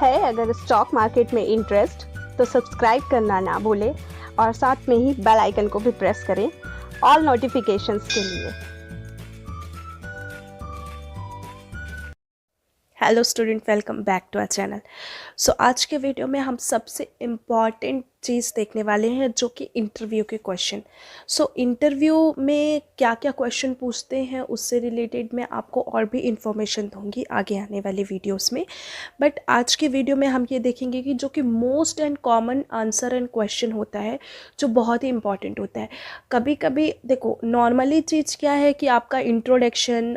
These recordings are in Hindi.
है अगर स्टॉक मार्केट में इंटरेस्ट तो सब्सक्राइब करना ना भूलें और साथ में ही बेल आइकन को भी प्रेस करें ऑल नोटिफिकेशंस के लिए। Hello student, welcome back to our channel. So आज के वीडियो में हम सबसे इम्पॉर्टेंट चीज़ देखने वाले हैं जो कि इंटरव्यू के क्वेश्चन। इंटरव्यू में क्या क्या क्वेश्चन पूछते हैं उससे रिलेटेड मैं आपको और भी इंफॉर्मेशन दूंगी आगे आने वाले वीडियोस में। बट आज के वीडियो में हम ये देखेंगे कि जो कि most and common answer and question होता है जो बहुत ही इंपॉर्टेंट होता है। कभी कभी देखो, नॉर्मली चीज़ क्या है कि आपका introduction,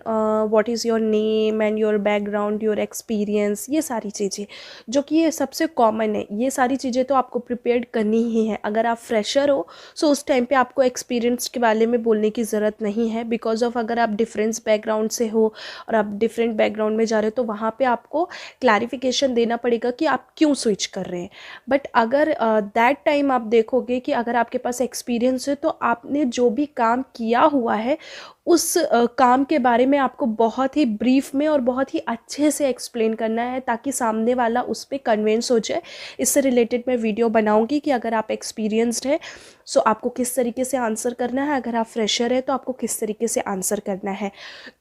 what is your name and your background, your experience, ये सारी चीज़ें जो कि ये सबसे कॉमन है, ये सारी चीज़ें तो आपको प्रिपेयर करनी ही है। अगर आप फ्रेशर हो सो उस टाइम पे आपको एक्सपीरियंस के बारे में बोलने की ज़रूरत नहीं है, बिकॉज ऑफ अगर आप डिफरेंस बैकग्राउंड से हो और आप डिफरेंट बैकग्राउंड में जा रहे हो तो वहाँ पे आपको क्लैरिफिकेशन देना पड़ेगा कि आप क्यों स्विच कर रहे हैं। बट अगर दैट टाइम आप देखोगे कि अगर आपके पास एक्सपीरियंस है तो आपने जो भी काम किया हुआ है उस काम के बारे में आपको बहुत ही ब्रीफ में और बहुत ही अच्छे से एक्सप्लेन करना है ताकि सामने वाला उस पर कन्विंस हो जाए। इससे रिलेटेड मैं वीडियो बनाऊंगी कि अगर आप एक्सपीरियंस्ड है सो आपको किस तरीके से आंसर करना है, अगर आप फ्रेशर है तो आपको किस तरीके से आंसर करना है।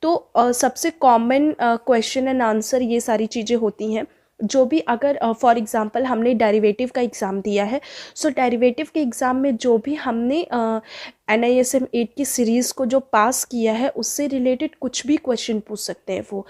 तो सबसे कॉमन क्वेश्चन एंड आंसर ये सारी चीज़ें होती हैं जो भी, अगर फॉर एग्जांपल हमने डेरिवेटिव का एग्ज़ाम दिया है सो डेरिवेटिव के एग्ज़ाम में जो भी हमने NISM 8 की सीरीज़ को जो पास किया है उससे रिलेटेड कुछ भी क्वेश्चन पूछ सकते हैं वो।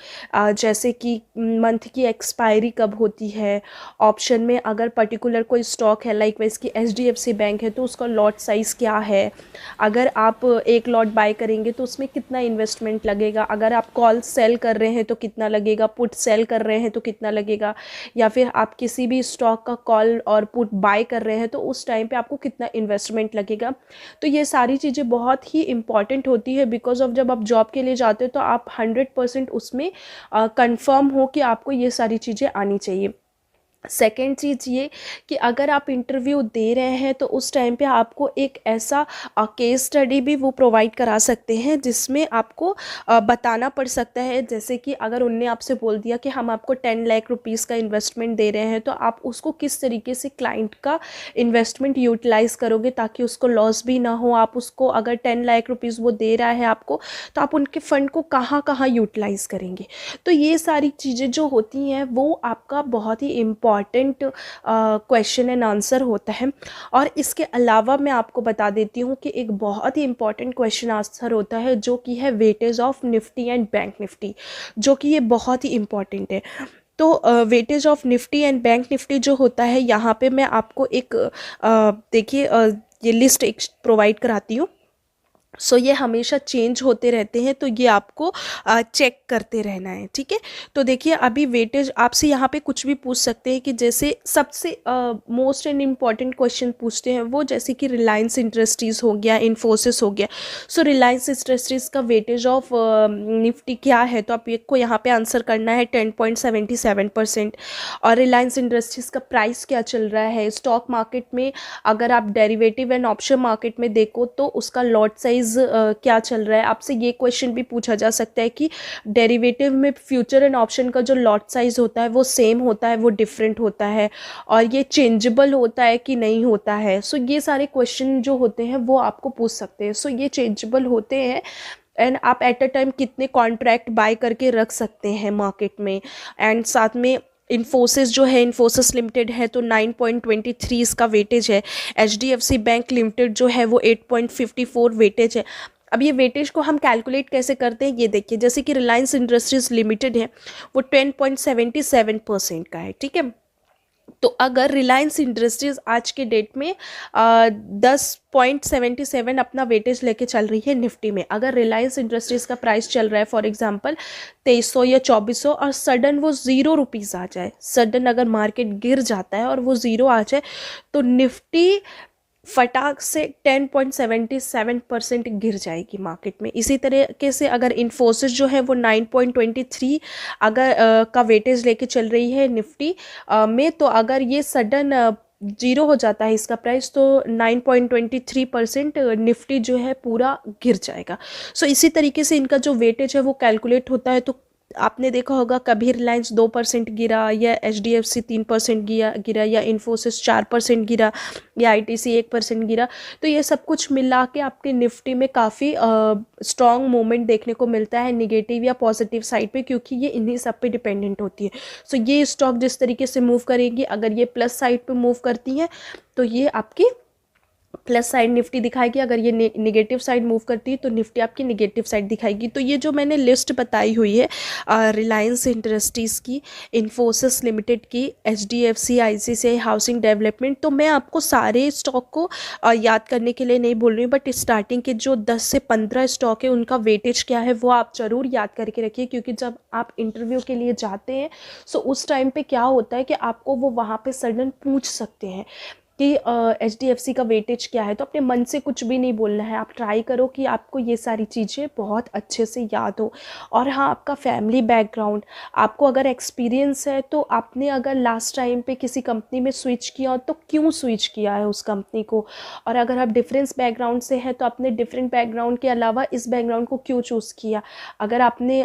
जैसे कि मंथ की एक्सपायरी कब होती है, ऑप्शन में अगर पर्टिकुलर कोई स्टॉक है लाइक वैसे कि HDFC बैंक है तो उसका लॉट साइज़ क्या है, अगर आप एक लॉट बाय करेंगे तो उसमें कितना इन्वेस्टमेंट लगेगा, अगर आप कॉल सेल कर रहे हैं तो कितना लगेगा, पुट सेल कर रहे हैं तो कितना लगेगा, या फिर आप किसी भी स्टॉक का कॉल और पुट बाय कर रहे हैं तो उस टाइम पे आपको कितना इन्वेस्टमेंट लगेगा। तो ये सारी चीज़ें बहुत ही इंपॉर्टेंट होती है बिकॉज ऑफ जब आप जॉब के लिए जाते हो तो आप 100% उसमें कंफर्म हो कि आपको ये सारी चीज़ें आनी चाहिए। सेकेंड चीज़ ये कि अगर आप इंटरव्यू दे रहे हैं तो उस टाइम पे आपको एक ऐसा केस स्टडी भी वो प्रोवाइड करा सकते हैं जिसमें आपको बताना पड़ सकता है। जैसे कि अगर उनने आपसे बोल दिया कि हम आपको 10 लाख रुपीज़ का इन्वेस्टमेंट दे रहे हैं तो आप उसको किस तरीके से क्लाइंट का इन्वेस्टमेंट यूटिलाइज़ करोगे ताकि उसको लॉस भी ना हो। आप उसको अगर 10 लाख रुपीज़ वो दे रहा है आपको तो आप उनके फ़ंड को कहाँ कहाँ यूटिलाइज़ करेंगे। तो ये सारी चीज़ें जो होती हैं वो आपका बहुत ही इम्पॉर्टेंट क्वेश्चन एंड आंसर होता है। और इसके अलावा मैं आपको बता देती हूँ कि एक बहुत ही इम्पॉर्टेंट क्वेश्चन आंसर होता है जो कि है weightage of Nifty and bank Nifty, जो कि ये बहुत ही इम्पॉर्टेंट है। तो weightage of Nifty and bank Nifty जो होता है यहाँ पे मैं आपको एक देखिए ये लिस्ट एक प्रोवाइड कराती हूँ। ये हमेशा चेंज होते रहते हैं तो ये आपको चेक करते रहना है, ठीक है। तो देखिए अभी वेटेज आपसे यहाँ पे कुछ भी पूछ सकते हैं कि जैसे सबसे मोस्ट एंड इम्पॉर्टेंट क्वेश्चन पूछते हैं वो, जैसे कि रिलायंस इंडस्ट्रीज़ हो गया, इन्फोसिस हो गया। रिलायंस इंडस्ट्रीज़ का वेटेज ऑफ निफ्टी क्या है तो आपको यहाँ पे आंसर करना है 10.77%। और रिलायंस इंडस्ट्रीज़ का प्राइस क्या चल रहा है स्टॉक मार्केट में, अगर आप डेरिवेटिव एंड ऑप्शन मार्केट में देखो तो उसका लॉट साइज क्या चल रहा है। आपसे ये क्वेश्चन भी पूछा जा सकता है कि डेरिवेटिव में फ्यूचर एंड ऑप्शन का जो लॉट साइज होता है वो सेम होता है, वो डिफरेंट होता है, और ये चेंजेबल होता है कि नहीं होता है। ये सारे क्वेश्चन जो होते हैं वो आपको पूछ सकते हैं। ये चेंजेबल होते हैं एंड आप एट अ टाइम कितने कॉन्ट्रैक्ट बाय करके रख सकते हैं मार्केट में। एंड साथ में इन्फोसिस जो है, इन्फोसिस लिमिटेड है तो 9.23 इसका वेटेज है। HDFC बैंक लिमिटेड जो है वो 8.54 वेटेज है। अब ये वेटेज को हम कैलकुलेट कैसे करते हैं ये देखिए, जैसे कि रिलायंस इंडस्ट्रीज लिमिटेड है वो 10.77% का है, ठीक है। तो अगर रिलायंस इंडस्ट्रीज आज के डेट में 10.77 अपना वेटेज लेके चल रही है निफ्टी में, अगर रिलायंस इंडस्ट्रीज का प्राइस चल रहा है फॉर एग्जांपल 2300 या 2400 और सडन वो ₹0 आ जाए, सडन अगर मार्केट गिर जाता है और वो ज़ीरो आ जाए तो निफ्टी फटाक से 10.77% गिर जाएगी मार्केट में। इसी तरीके से अगर इन्फोसिस जो है वो 9.23 अगर का वेटेज लेके चल रही है निफ्टी में, तो अगर ये सडन जीरो हो जाता है इसका प्राइस तो 9.23% निफ्टी जो है पूरा गिर जाएगा। इसी तरीके से इनका जो वेटेज है वो कैलकुलेट होता है। तो आपने देखा होगा कभी रिलायंस 2% गिरा, या HDFC 3% गिरा, या इन्फोसिस 4% गिरा, या ITC 1% गिरा। तो ये सब कुछ मिला के आपके निफ्टी में काफ़ी स्ट्रॉन्ग मूवमेंट देखने को मिलता है निगेटिव या पॉजिटिव साइड पे, क्योंकि ये इन्हीं सब पे डिपेंडेंट होती है। सो ये स्टॉक जिस तरीके से मूव करेगी, अगर ये प्लस साइड पे मूव करती हैं तो ये आपकी प्लस साइड निफ्टी दिखाएगी, अगर ये निगेटिव साइड मूव करती है तो निफ्टी आपकी निगेटिव साइड दिखाएगी। तो ये जो मैंने लिस्ट बताई हुई है रिलायंस इंडस्ट्रीज़ की, इन्फोसिस लिमिटेड की, HDFC, ICICI हाउसिंग डेवलपमेंट, तो मैं आपको सारे स्टॉक को याद करने के लिए नहीं बोल रही हूँ, बट स्टार्टिंग के जो 10 से 15 स्टॉक है उनका वेटेज क्या है वो आप ज़रूर याद करके रखिए, क्योंकि जब आप इंटरव्यू के लिए जाते हैं सो उस टाइम पे क्या होता है कि आपको वो वहाँ पे सडन पूछ सकते हैं कि HDFC का वेटेज क्या है। तो अपने मन से कुछ भी नहीं बोलना है, आप ट्राई करो कि आपको ये सारी चीज़ें बहुत अच्छे से याद हो। और हाँ, आपका फैमिली बैकग्राउंड, आपको अगर एक्सपीरियंस है तो आपने अगर लास्ट टाइम पे किसी कंपनी में स्विच किया हो तो क्यों स्विच किया है उस कंपनी को, और अगर आप डिफरेंस बैकग्राउंड से हैं तो आपने डिफरेंट बैकग्राउंड के अलावा इस बैकग्राउंड को क्यों चूज़ किया। अगर आपने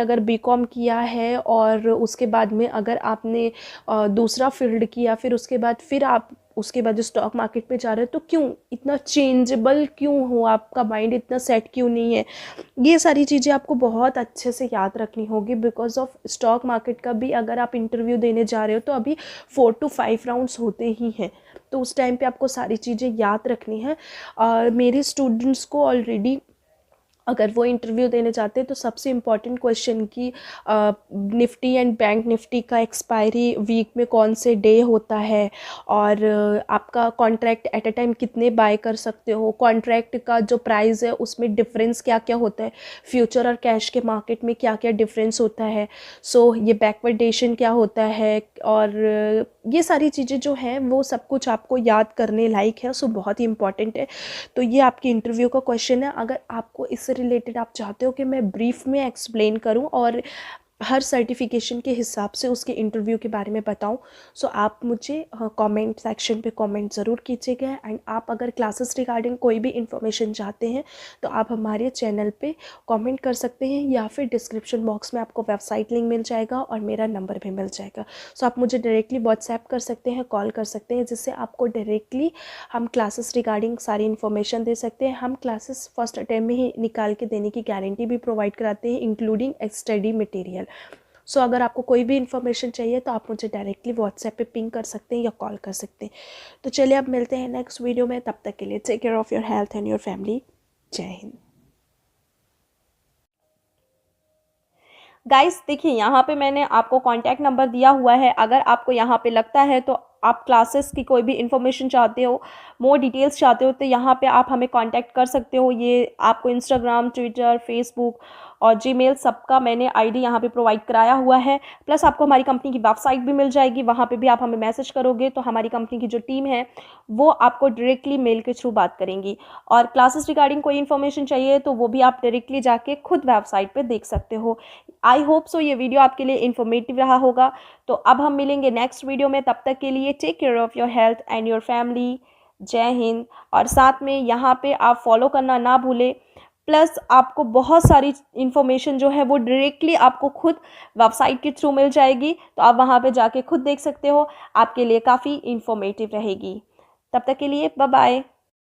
अगर BCom किया है और उसके बाद में अगर आपने दूसरा फील्ड किया, फिर उसके बाद आप उसके बाद जो स्टॉक मार्केट में जा रहे हो, तो क्यों इतना चेंजेबल क्यों हो, आपका माइंड इतना सेट क्यों नहीं है। ये सारी चीज़ें आपको बहुत अच्छे से याद रखनी होगी, बिकॉज ऑफ स्टॉक मार्केट का भी अगर आप इंटरव्यू देने जा रहे हो तो अभी 4 to 5 राउंड्स होते ही हैं। तो उस टाइम पे आपको सारी चीज़ें याद रखनी है। और मेरे स्टूडेंट्स को ऑलरेडी अगर वो इंटरव्यू देने जाते हैं तो सबसे इम्पॉर्टेंट क्वेश्चन कि निफ्टी एंड बैंक निफ्टी का एक्सपायरी वीक में कौन से डे होता है, और आपका कॉन्ट्रैक्ट एट अ टाइम कितने बाय कर सकते हो, कॉन्ट्रैक्ट का जो प्राइस है उसमें डिफरेंस क्या क्या होता है, फ्यूचर और कैश के मार्केट में क्या क्या डिफरेंस होता है, सो ये बैकवर्डेशन क्या होता है, और ये सारी चीज़ें जो हैं वो सब कुछ आपको याद करने लायक है। सो बहुत ही इंपॉर्टेंट है। तो ये आपकी इंटरव्यू का क्वेश्चन है। अगर आपको इससे रिलेटेड आप चाहते हो कि मैं ब्रीफ में एक्सप्लेन करूं और हर सर्टिफिकेशन के हिसाब से उसके इंटरव्यू के बारे में बताऊं, सो आप मुझे कमेंट सेक्शन पे कमेंट ज़रूर कीजिएगा। एंड आप अगर क्लासेस रिगार्डिंग कोई भी इंफॉर्मेशन चाहते हैं तो आप हमारे चैनल पे कमेंट कर सकते हैं, या फिर डिस्क्रिप्शन बॉक्स में आपको वेबसाइट लिंक मिल जाएगा और मेरा नंबर भी मिल जाएगा। सो आप मुझे डायरेक्टली व्हाट्सएप कर सकते हैं, कॉल कर सकते हैं, जिससे आपको डायरेक्टली हम क्लासेस रिगार्डिंग सारी इन्फॉर्मेशन दे सकते हैं। हम क्लासेस फर्स्ट अटैम्प्ट में ही निकाल के देने की गारंटी भी प्रोवाइड कराते हैं, इंक्लूडिंग स्टडी मटेरियल। सो अगर आपको कोई भी इन्फॉर्मेशन चाहिए तो आप मुझे डायरेक्टली व्हाट्सएप पे पिंग कर सकते हैं या कॉल कर सकते हैं। तो चलिए अब मिलते हैं नेक्स्ट वीडियो में, तब तक के लिए take care of your health and your family. जय हिंद। गाइस देखिए, यहाँ पे मैंने आपको कॉन्टैक्ट नंबर दिया हुआ है। अगर आपको यहाँ पे लगता है तो आप क्लासेस की कोई भी इन्फॉर्मेशन चाहते हो, मोर डिटेल्स चाहते हो, तो यहाँ पे आप हमें कांटेक्ट कर सकते हो। ये आपको इंस्टाग्राम, ट्विटर, फेसबुक और जीमेल सबका मैंने आईडी यहाँ पे प्रोवाइड कराया हुआ है। प्लस आपको हमारी कंपनी की वेबसाइट भी मिल जाएगी, वहाँ पे भी आप हमें मैसेज करोगे तो हमारी कंपनी की जो टीम है वो आपको डायरेक्टली मेल के थ्रू बात करेंगी। और क्लासेस रिगार्डिंग कोई इन्फॉर्मेशन चाहिए तो वो भी आप डायरेक्टली जाके खुद वेबसाइट पर देख सकते हो। आई होप सो ये वीडियो आपके लिए इन्फॉर्मेटिव रहा होगा। तो अब हम मिलेंगे नेक्स्ट वीडियो में, तब तक के लिए take care of your health and your family. जय हिंद। और साथ में यहाँ पे आप फॉलो करना ना भूलें। प्लस आपको बहुत सारी इन्फॉर्मेशन जो है वो डायरेक्टली आपको खुद वेबसाइट के थ्रू मिल जाएगी, तो आप वहाँ पे जाके खुद देख सकते हो, आपके लिए काफ़ी इन्फॉर्मेटिव रहेगी। तब तक के लिए बाय बाय।